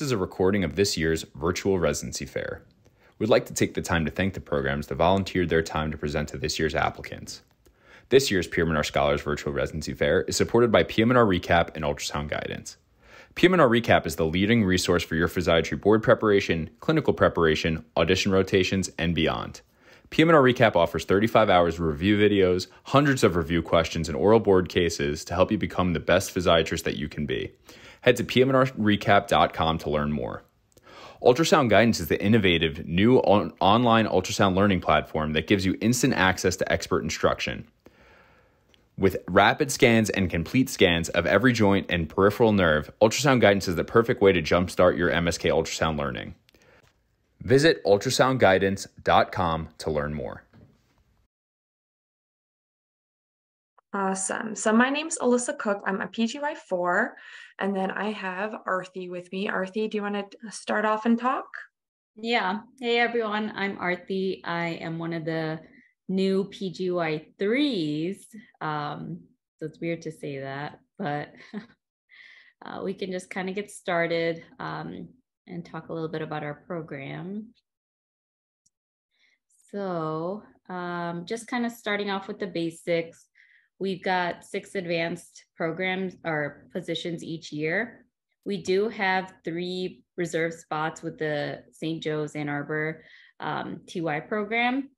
This is a recording of this year's Virtual Residency Fair. We'd like to take the time to thank the programs that volunteered their time to present to this year's applicants. This year's PM&R Scholars Virtual Residency Fair is supported by PM&R Recap and Ultrasound Guidance. PM&R Recap is the leading resource for your physiatry board preparation, clinical preparation, audition rotations, and beyond. PM&R Recap offers 35 hours of review videos, hundreds of review questions, and oral board cases to help you become the best physiatrist that you can be. Head to pmnrrecap.com to learn more. Ultrasound Guidance is the innovative new online ultrasound learning platform that gives you instant access to expert instruction. With rapid scans and complete scans of every joint and peripheral nerve, Ultrasound Guidance is the perfect way to jumpstart your MSK ultrasound learning. Visit ultrasoundguidance.com to learn more. Awesome. So my name's Alyssa Cook. I'm a PGY4, and then I have Arthi with me. Arthi, do you want to start off and talk? Yeah. Hey, everyone. I'm Arthi. I am one of the new PGY3s. So it's weird to say that, but we can just kind of get started and talk a little bit about our program. So just kind of starting off with the basics. We've got 6 advanced programs or positions each year. We do have 3 reserve spots with the St. Joe's Ann Arbor TY program.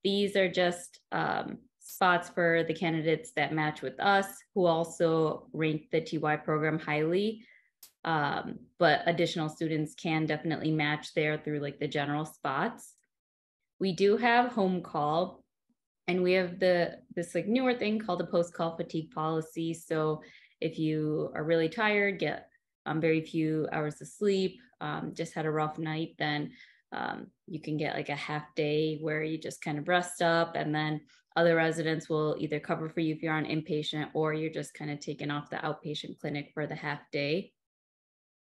These are just spots for the candidates that match with us, who also rank the TY program highly. But additional students can definitely match there through like the general spots. We do have home call, and we have this like newer thing called the post-call fatigue policy. So if you are really tired, get very few hours of sleep, just had a rough night, then you can get like a half day where you just kind of rest up, and then other residents will either cover for you if you're on inpatient, or you're just kind of taken off the outpatient clinic for the half day.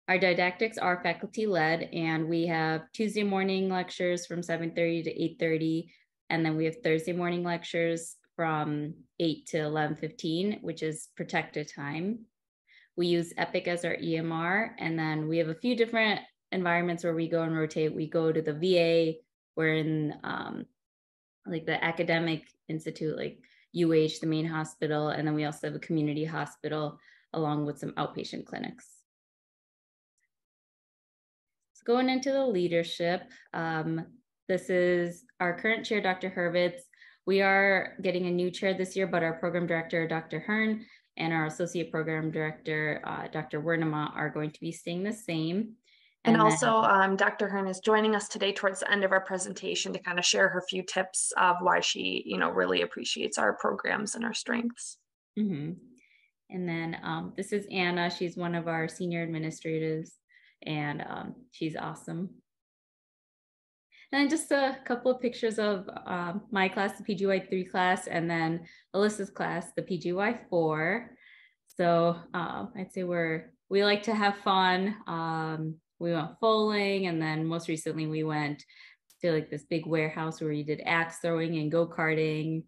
Our didactics are faculty led, and we have Tuesday morning lectures from 7:30 to 8:30. And then we have Thursday morning lectures from 8 to 11:15, which is protected time. We use Epic as our EMR, and then we have a few different environments where we go and rotate. We go to the VA, we're in like the academic institute, like UH, the main hospital, and then we also have a community hospital along with some outpatient clinics. So going into the leadership, this is our current chair, Dr. Hurwitz. We are getting a new chair this year, but our program director, Dr. Hearn, and our associate program director, Dr. Wernema, are going to be staying the same. And also, Dr. Hearn is joining us today towards the end of our presentation to kind of share her few tips of why she, really appreciates our programs and our strengths. Mm-hmm. And then this is Anna. She's one of our senior administrators, and she's awesome. And just a couple of pictures of my class, the PGY3 class, and then Alyssa's class, the PGY4. So I'd say we like to have fun. We went bowling, and then most recently we went to like this big warehouse where we did axe throwing and go-karting.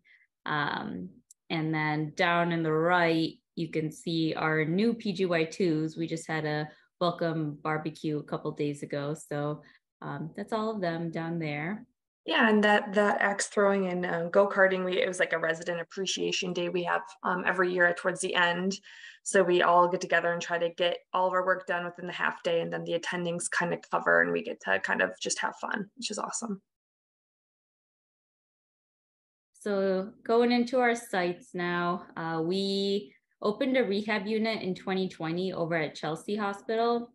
And then down in the right, you can see our new PGY2s. We just had a welcome barbecue a couple days ago. So that's all of them down there. Yeah, and that axe throwing and go-karting, it was like a resident appreciation day we have every year towards the end. So we all get together and try to get all of our work done within the half day, and then the attendings kind of cover, and we get to kind of just have fun, which is awesome. So going into our sites now, we opened a rehab unit in 2020 over at Chelsea Hospital.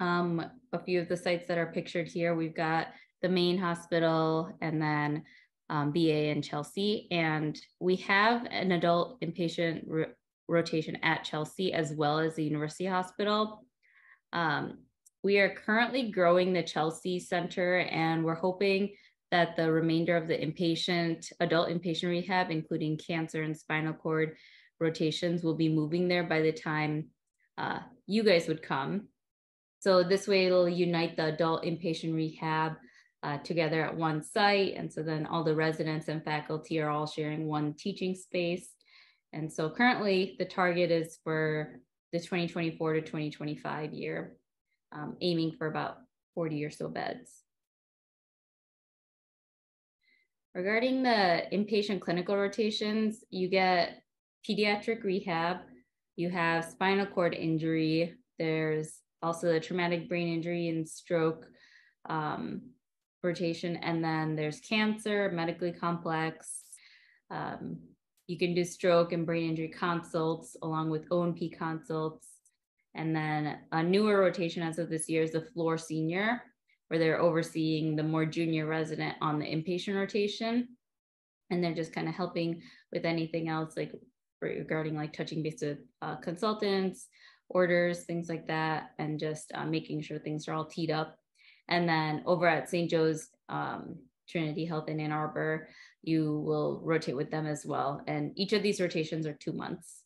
A few of the sites that are pictured here, we've got the main hospital and then BA in Chelsea. And we have an adult inpatient rotation at Chelsea as well as the University Hospital. We are currently growing the Chelsea Center, and we're hoping that the remainder of the adult inpatient rehab, including cancer and spinal cord rotations, will be moving there by the time you guys would come. So this way it'll unite the adult inpatient rehab together at one site. And so then all the residents and faculty are all sharing one teaching space. And so currently the target is for the 2024 to 2025 year. aiming for about 40 or so beds. Regarding the inpatient clinical rotations, you get pediatric rehab, you have spinal cord injury, there's also the traumatic brain injury and stroke rotation, and then there's cancer, medically complex. You can do stroke and brain injury consults along with O&P consults. And then a newer rotation as of this year is the floor senior, where they're overseeing the more junior resident on the inpatient rotation. And they're just kind of helping with anything else, like regarding like touching base with consultants, orders, things like that, and just making sure things are all teed up. And then over at St. Joe's Trinity Health in Ann Arbor, you will rotate with them as well. And each of these rotations are 2 months.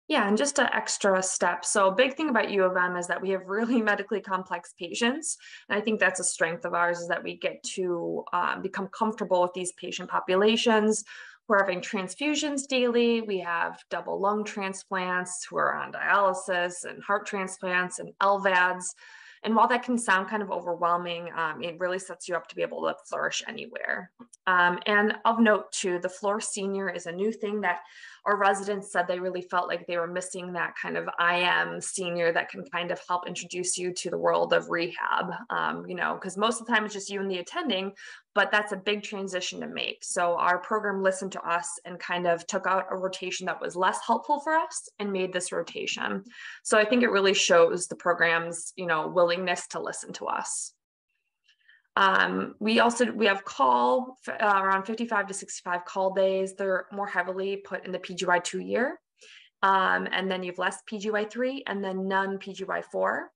Yeah, and just an extra step. So a big thing about U of M is that we have really medically complex patients. And I think that's a strength of ours, is that we get to become comfortable with these patient populations. We're having transfusions daily. We have double lung transplants who are on dialysis, and heart transplants and LVADs. And while that can sound kind of overwhelming, it really sets you up to be able to flourish anywhere. And of note too, the floor senior is a new thing that our residents said they really felt like they were missing, that kind of IM senior that can kind of help introduce you to the world of rehab, because most of the time it's just you and the attending, but that's a big transition to make. So our program listened to us and kind of took out a rotation that was less helpful for us and made this rotation. So I think it really shows the program's, willingness to listen to us. We have call around 55 to 65 call days. They're more heavily put in the PGY 2 year. And then you have less PGY 3 and then none PGY 4.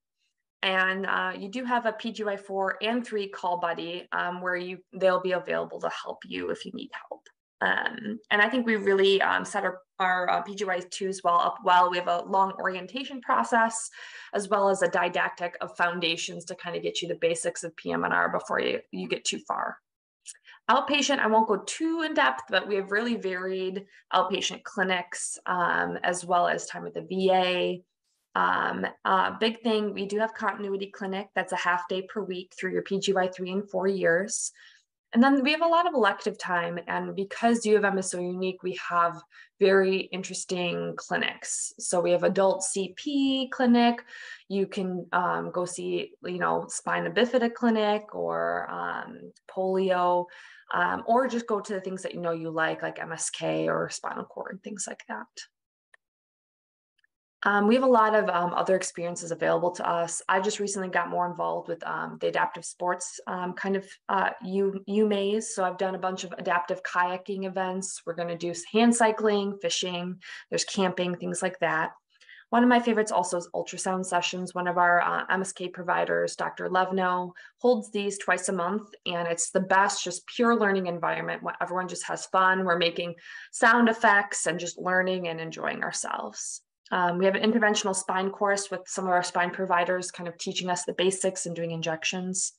And you do have a PGY 4 and 3 call buddy where they'll be available to help you if you need help. And I think we really set our PGY 2s up well. We have a long orientation process, as well as a didactic of foundations to kind of get you the basics of PM&R before you get too far. Outpatient, I won't go too in depth, but we have really varied outpatient clinics, as well as time at the VA. Big thing, we do have continuity clinic. That's a half day per week through your PGY 3 and 4 years. And then we have a lot of elective time, and because U of M is so unique, we have very interesting clinics. So we have adult CP clinic. You can go see, spina bifida clinic or polio, or just go to the things that you like MSK or spinal cord, things like that. We have a lot of other experiences available to us. I just recently got more involved with the adaptive sports UMAs. So I've done a bunch of adaptive kayaking events. We're going to do hand cycling, fishing, there's camping, things like that. One of my favorites also is ultrasound sessions. One of our MSK providers, Dr. Levno, holds these twice a month, and it's the best, just pure learning environment where everyone just has fun. We're making sound effects and just learning and enjoying ourselves. We have an interventional spine course with some of our spine providers kind of teaching us the basics and doing injections.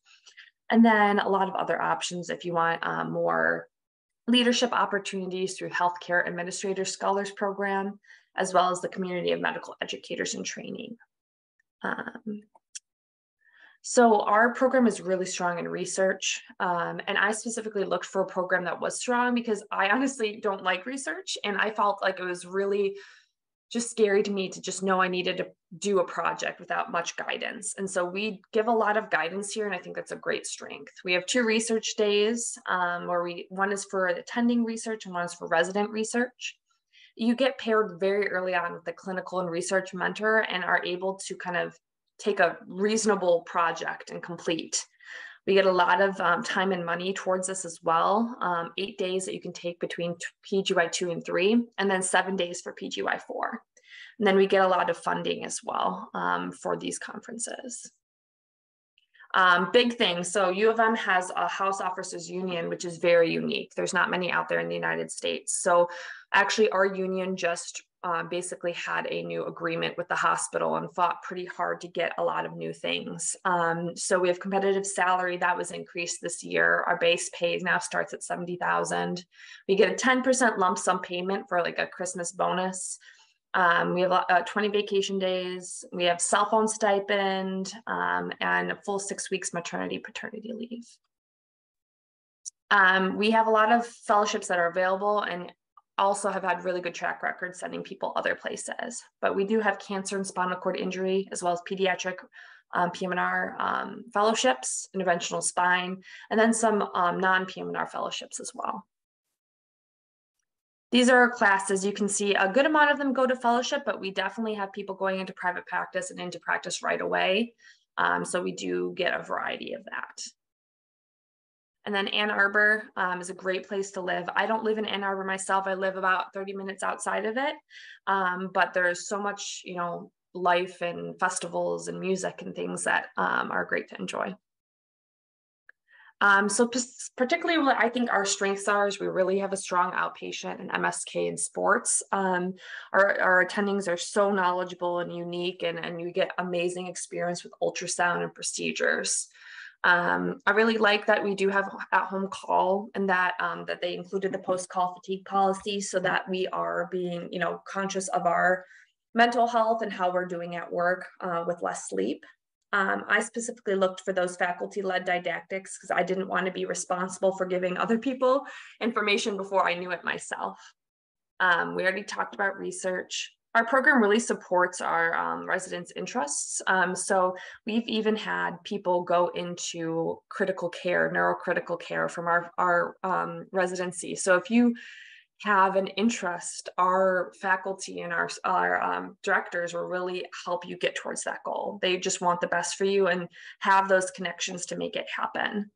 And then a lot of other options if you want more leadership opportunities through Healthcare Administrator Scholars Program, as well as the community of medical educators in training. So our program is really strong in research. And I specifically looked for a program that was strong because I honestly don't like research. And I felt like it was really just scary to me to just know I needed to do a project without much guidance. And so we give a lot of guidance here, and I think that's a great strength. We have 2 research days where one is for attending research and one is for resident research. You get paired very early on with the clinical and research mentor and are able to kind of take a reasonable project and complete. We get a lot of time and money towards this as well. 8 days that you can take between PGY 2 and 3, and then 7 days for PGY 4. And then we get a lot of funding as well for these conferences. Big thing, so U of M has a House Officers Union, which is very unique. There's not many out there in the United States. So actually our union just basically had a new agreement with the hospital and fought pretty hard to get a lot of new things. So we have competitive salary that was increased this year. Our base pay now starts at $70,000. We get a 10% lump sum payment for like a Christmas bonus. We have 20 vacation days. We have cell phone stipend and a full 6 weeks maternity paternity leave. We have a lot of fellowships that are available and also have had really good track records sending people other places. But we do have cancer and spinal cord injury, as well as pediatric PM&R fellowships, interventional spine, and then some non-PM&R fellowships as well. These are our classes. You can see a good amount of them go to fellowship, but we definitely have people going into private practice and into practice right away. So we do get a variety of that. And then Ann Arbor is a great place to live. I don't live in Ann Arbor myself. I live about 30 minutes outside of it. But there's so much, life and festivals and music and things that are great to enjoy. So particularly what I think our strengths are is we really have a strong outpatient and MSK in sports. Our attendings are so knowledgeable and unique, and you get amazing experience with ultrasound and procedures. I really like that we do have at-home call, and that that they included the post-call fatigue policy, so that we are being, conscious of our mental health and how we're doing at work with less sleep. I specifically looked for those faculty-led didactics because I didn't want to be responsible for giving other people information before I knew it myself. We already talked about research. Our program really supports our residents' interests. So we've even had people go into critical care, neurocritical care from our residency. So if you have an interest, our faculty and our directors will really help you get towards that goal. They just want the best for you and have those connections to make it happen.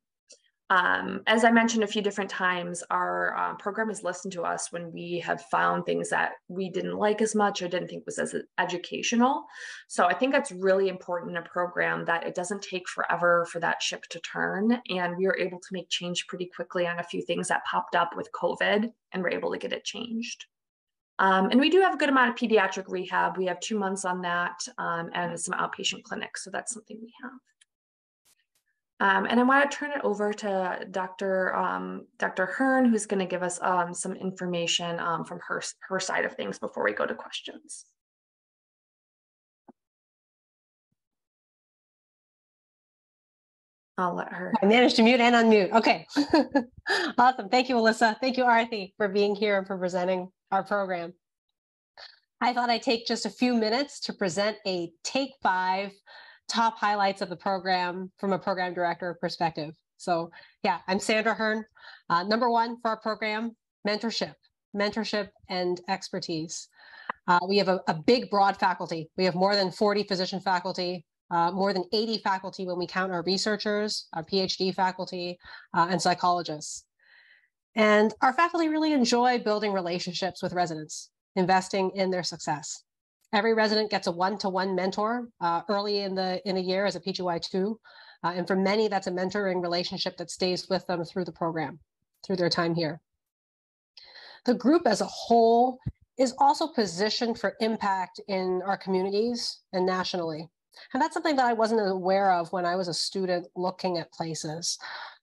As I mentioned a few different times, our program has listened to us when we have found things that we didn't like as much or didn't think was as educational. So I think that's really important in a program, that it doesn't take forever for that ship to turn. And we were able to make change pretty quickly on a few things that popped up with COVID, and we're able to get it changed. And we do have a good amount of pediatric rehab. We have 2 months on that, and some outpatient clinics. So that's something we have. And I want to turn it over to Dr. Hearn, who's going to give us some information from her side of things before we go to questions. I'll let her. I managed to mute and unmute. Okay. Awesome. Thank you, Alyssa. Thank you, Arthi, for being here and for presenting our program. I thought I'd take just a few minutes to present a Take 5 top highlights of the program from a program director perspective. So yeah, I'm Sandra Hearn. Number 1 for our program, mentorship and expertise. We have a big, broad faculty. We have more than 40 physician faculty, more than 80 faculty when we count our researchers, our PhD faculty, and psychologists. And our faculty really enjoy building relationships with residents, investing in their success. Every resident gets a one-to-one mentor early in the year as a PGY2. And for many, that's a mentoring relationship that stays with them through the program, through their time here. The group as a whole is also positioned for impact in our communities and nationally. And that's something that I wasn't aware of when I was a student looking at places.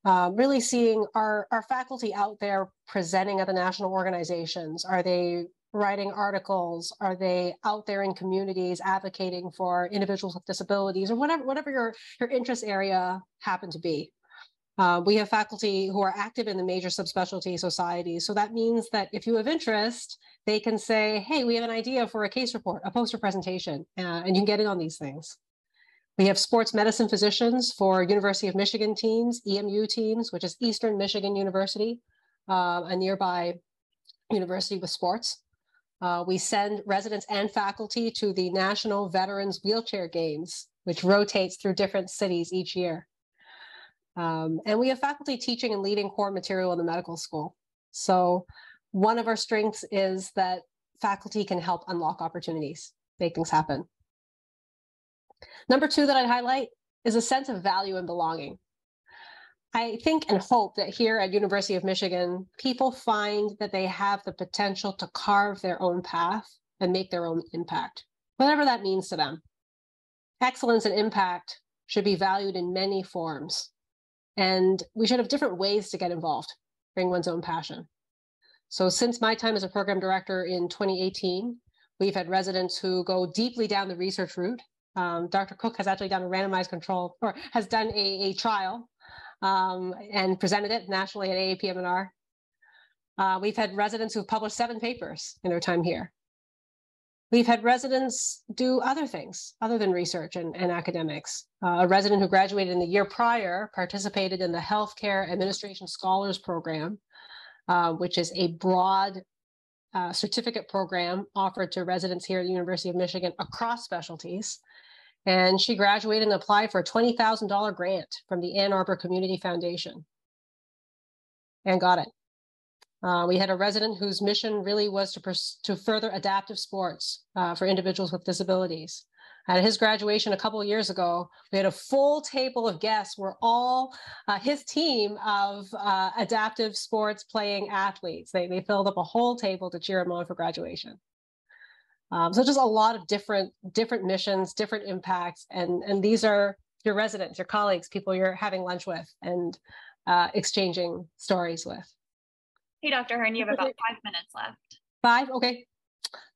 Really seeing our faculty out there presenting at the national organizations. Are they writing articles? Are they out there in communities advocating for individuals with disabilities, or whatever your interest area happen to be? We have faculty who are active in the major subspecialty societies. So that means that if you have interest, they can say, hey, we have an idea for a case report, a poster presentation, and you can get in on these things. We have sports medicine physicians for University of Michigan teams, EMU teams, which is Eastern Michigan University, a nearby university with sports. We send residents and faculty to the National Veterans Wheelchair Games, which rotates through different cities each year. And we have faculty teaching and leading core material in the medical school. So one of our strengths is that faculty can help unlock opportunities, make things happen. Number 2 that I'd highlight is a sense of value and belonging. I think and hope that here at University of Michigan, people find that they have the potential to carve their own path and make their own impact, whatever that means to them. Excellence and impact should be valued in many forms, and we should have different ways to get involved, bring one's own passion. So since my time as a program director in 2018, We've had residents who go deeply down the research route. Dr. Cook has actually done a randomized control, or has done a trial and presented it nationally at AAPM&R. We've had residents who've published 7 papers in their time here. We've had residents do other things other than research and academics. A resident who graduated in the year prior participated in the Healthcare Administration Scholars Program, which is a broad certificate program offered to residents here at the University of Michigan across specialties. And she graduated and applied for a $20,000 grant from the Ann Arbor Community Foundation and got it. We had a resident whose mission really was to further adaptive sports for individuals with disabilities. At his graduation a couple of years ago, we had a full table of guests where all his team of adaptive sports playing athletes, they filled up a whole table to cheer him on for graduation. So just a lot of different missions, different impacts, and these are your residents, your colleagues, people you're having lunch with and exchanging stories with. Hey, Dr. Hearn, you have about 5 minutes left. 5, okay.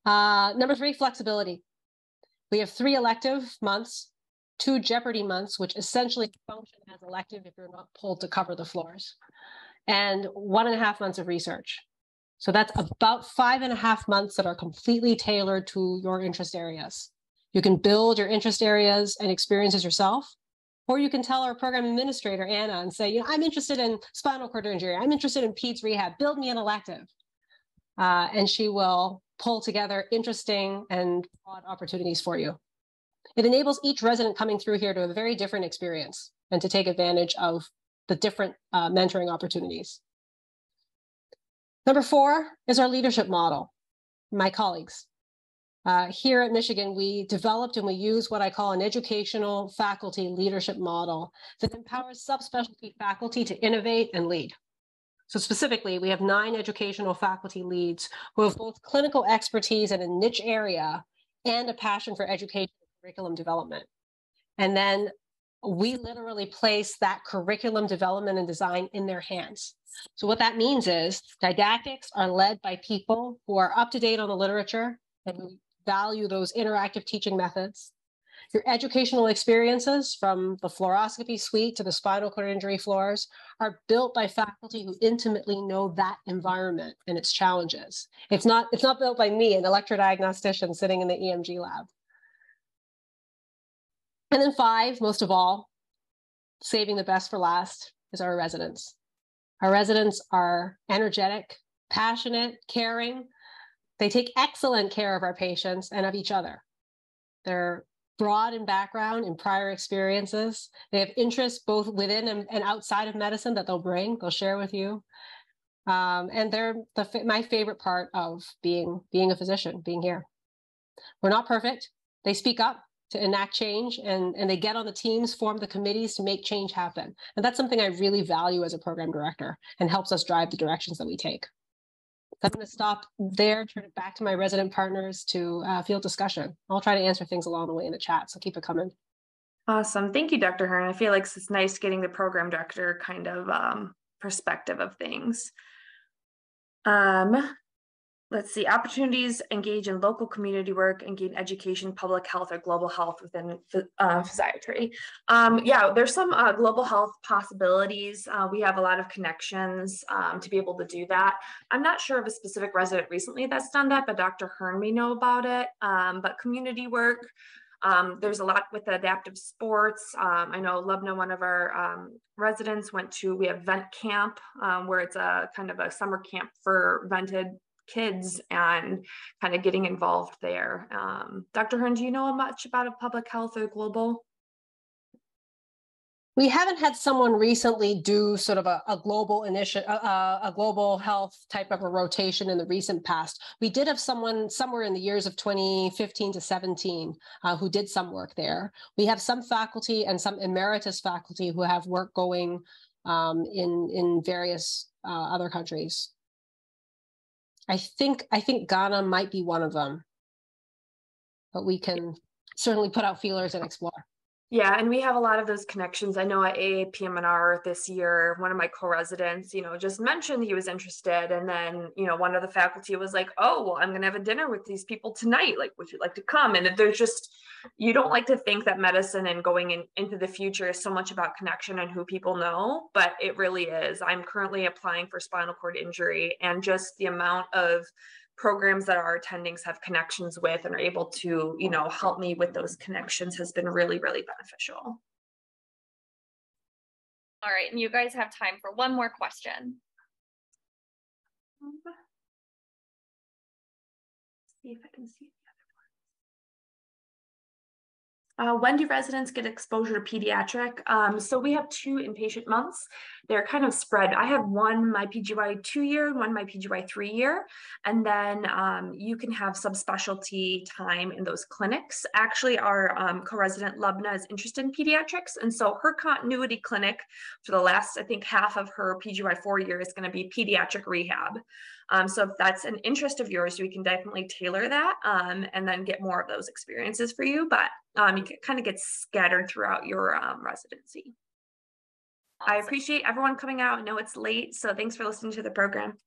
Number 3, flexibility. We have 3 elective months, 2 Jeopardy months, which essentially function as elective if you're not pulled to cover the floors, and 1.5 months of research. So that's about 5.5 months that are completely tailored to your interest areas. You can build your interest areas and experiences yourself, or you can tell our program administrator, Anna, and say, I'm interested in spinal cord injury. I'm interested in peds rehab. Build me an elective. And she will pull together interesting and broad opportunities for you. It enables each resident coming through here to have a very different experience and to take advantage of the different mentoring opportunities. Number 4 is our leadership model, my colleagues. Here at Michigan, we developed and we use what I call an educational faculty leadership model that empowers subspecialty faculty to innovate and lead. So specifically, we have 9 educational faculty leads who have both clinical expertise in a niche area and a passion for education and curriculum development. And then we literally place that curriculum development and design in their hands. So what that means is didactics are led by people who are up to date on the literature and who value those interactive teaching methods. Your educational experiences, from the fluoroscopy suite to the spinal cord injury floors, are built by faculty who intimately know that environment and its challenges. It's not built by me, an electrodiagnostician sitting in the EMG lab. And then 5, most of all, saving the best for last, is our residents. Our residents are energetic, passionate, caring. They take excellent care of our patients and of each other. They're broad in background in prior experiences. They have interests both within and outside of medicine that they'll share with you. And they're my favorite part of being a physician, being here. We're not perfect. They speak up to enact change, and they get on the teams, form the committees to make change happen. And that's something I really value as a program director and helps us drive the directions that we take. I'm going to stop there, turn it back to my resident partners to field discussion. I'll try to answer things along the way in the chat, so keep it coming. Awesome. Thank you, Dr. Hearn. I feel like it's nice getting the program director kind of perspective of things. Let's see, opportunities engage in local community work and gain education, public health, or global health within physiatry. Yeah, there's some global health possibilities. We have a lot of connections to be able to do that. I'm not sure of a specific resident recently that's done that, but Dr. Hearn may know about it. But community work, there's a lot with adaptive sports. I know Lubna, one of our residents, we have Vent Camp, where it's a kind of a summer camp for vented kids and kind of getting involved there. Dr. Hearn, do you know much about a public health or global? We haven't had someone recently do sort of a global initiative, a global health type of a rotation in the recent past. We did have someone somewhere in the years of 2015 to 17 who did some work there. We have some faculty and some emeritus faculty who have work going in various other countries. I think Ghana might be one of them, but we can certainly put out feelers and explore. Yeah, and we have a lot of those connections. I know at PM&R this year, one of my co-residents, just mentioned he was interested. And then, one of the faculty was like, oh, well, I'm going to have a dinner with these people tonight. Like, would you like to come? And there's just, you don't like to think that medicine and going into the future is so much about connection and who people know, but it really is. I'm currently applying for spinal cord injury, and just the amount of programs that our attendings have connections with and are able to, help me with those connections has been really, really beneficial. All right, and you guys have time for one more question. See if I can see. When do residents get exposure to pediatric? So we have 2 inpatient months. They're kind of spread. I have one my PGY 2-year, one my PGY 3-year, and then you can have subspecialty time in those clinics. Actually, our co-resident Lubna is interested in pediatrics, and so her continuity clinic for the last, I think, half of her PGY 4-year is going to be pediatric rehab. So if that's an interest of yours, we can definitely tailor that and then get more of those experiences for you. But you can kind of get scattered throughout your residency. Awesome. I appreciate everyone coming out. I know it's late, so thanks for listening to the program.